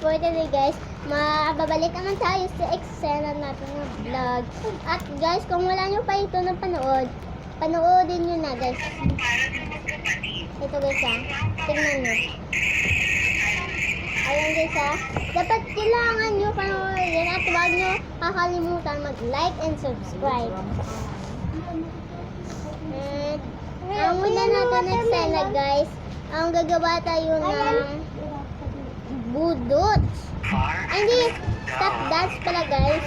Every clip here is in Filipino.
for today guys, mababalik naman tayo sa eksena natin ng vlog. At guys, kung wala nyo pa ito na panoodin nyo na guys. Ito guys tignan nyo. Ayan guys dapat kailangan nyo panoodin at huwag nyo kakalimutan mag-like and subscribe. And ang una natin na eksena guys, ang gagawa tayo ng budot. Ay, hindi. Stop dance pala guys.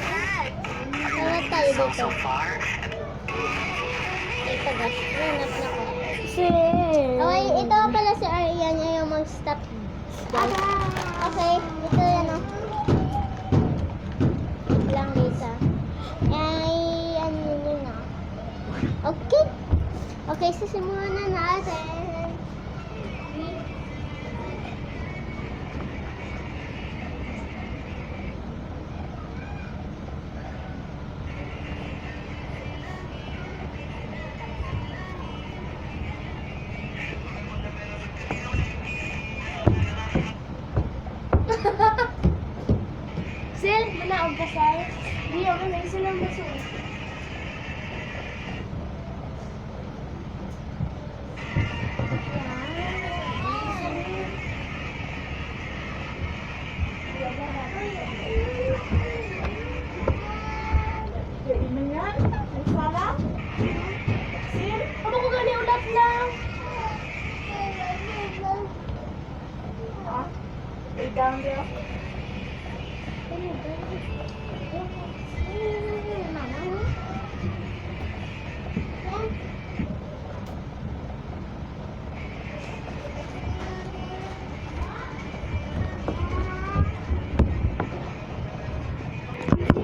Tawag tayo dito. Ito guys. Nanap na ko. Okay, ito pala si Arian niya yung mag-stop dance. Okay, ito yan o. Lang guys Ay, ano yun na. Okay. Okay, sisimulan na natin. Sil, manaog ka sa'yo. Hindi ako na isa lang maso. Jadi na yan? Ay, sala? Sil, ano ko gani ulat lang? Ha? Igang niya?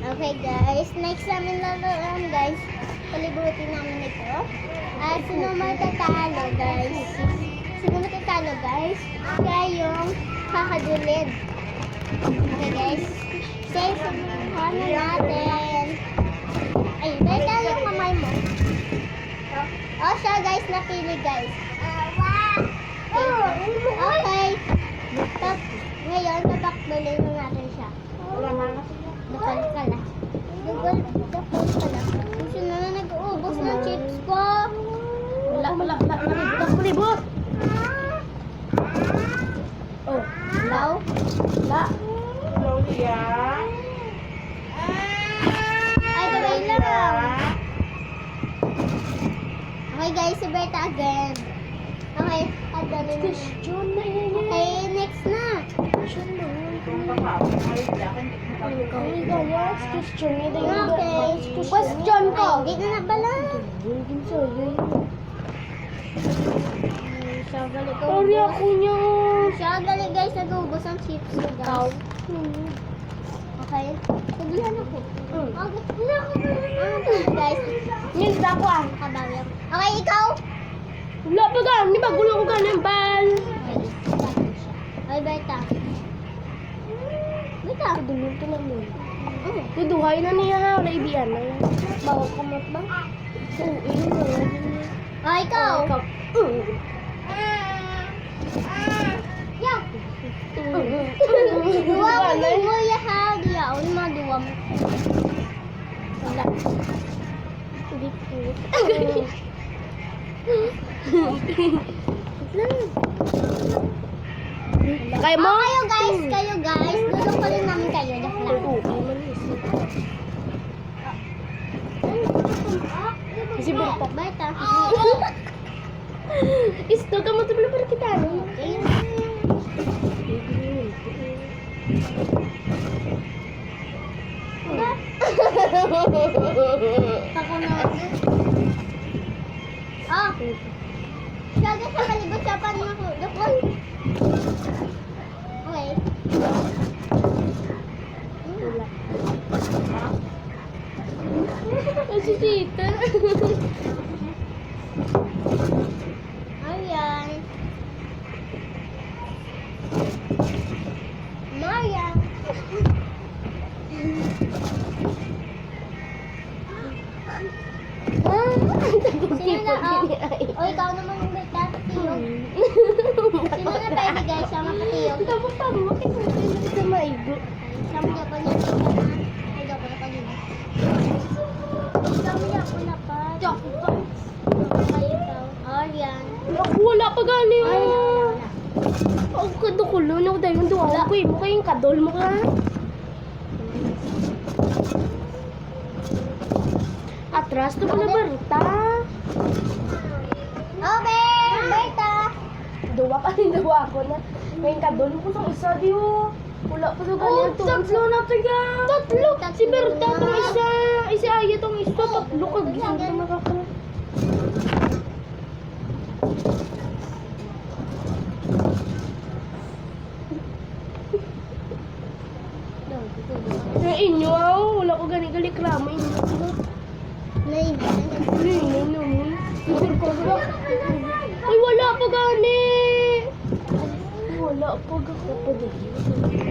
Okay guys, next namin lalaroan guys. Palibutin namin ito. At sino matatalo guys? Sino matatalo guys? Kaya yung kakadulid. Okay guys. Say sumuhan na natin. Ay, dahil tayo yung kamay mo. Oh, siya guys, napili guys. Okay. Ngayon, babakdulin na natin siya. Wala na siya. Dakal ka lang. Dakal ka lang. Gusto na nag-uubos ng chips ko. Malibot. Oh, Hello? la. Hello, Lia. Ay, gawin lang. Okay guys, si Berta again. Okay, adami na. Question na yan. Okay, next na. Question na yan. Question niya na yun. Okay. Question ko. Ay, hindi na pala. Siya galing ko. Sorry ako niya. Siya galing guys, nag-uubos ang chips ko guys. Okay. Sabihan ako. Okay. Guys. Yan, dako ah. Kabawi ako. Okay, ikaw. Wala pa ka. Di ba gulo ko ka ng bal? Okay, Berta. Berta. Dulong ko na mo. Tuduhay na niya ha. Wala ibiyan na yan. Bawa ka mat ba? Oo, yun na. Oh, ikaw. Yeah. Dua ko ni mo ya ha. Dia on maduwa mo. Wala. Hindi po. Kaya mo? Oh, kayo guys. Dudong ko rin namin kayo. Joke lang. Kasi Berta. Berta. Isto ka mo ito para kita. Ako na. Ah. Siya guys, sa palibot siya pa rin ako. Joke. Okay. Si Tita. Ayan. Marian. Sino na, o ikaw naman yung may tatiyog. Sino na pwede guys, ang matiyog? Ito mo pa mo. Ito mo sa may. Hindi ako na. Hindi ako na kanina. Dami ako na pa. Ako pa. Kayo daw. Orian. Ako wala pa gani. Ay, wala. Ako kadukulo na dahil yung duwa ko eh. Mukha yung kadol mo ka. Atras to pala barita. Obe! Berta! Duwa pa rin duwa ko na. Ngayon kadol mo ko sa isa diyo. Wala pa sa ganyan to. Tatlo na tiga. Tatlo. Si Berta tong isa. Si Aya tong isa. Tatlo ka. Gising ka makaka. Na inyo ah. Wala ko gani galikramo inyo. Nainan. Ay, wala pa gani. Wala pa gani.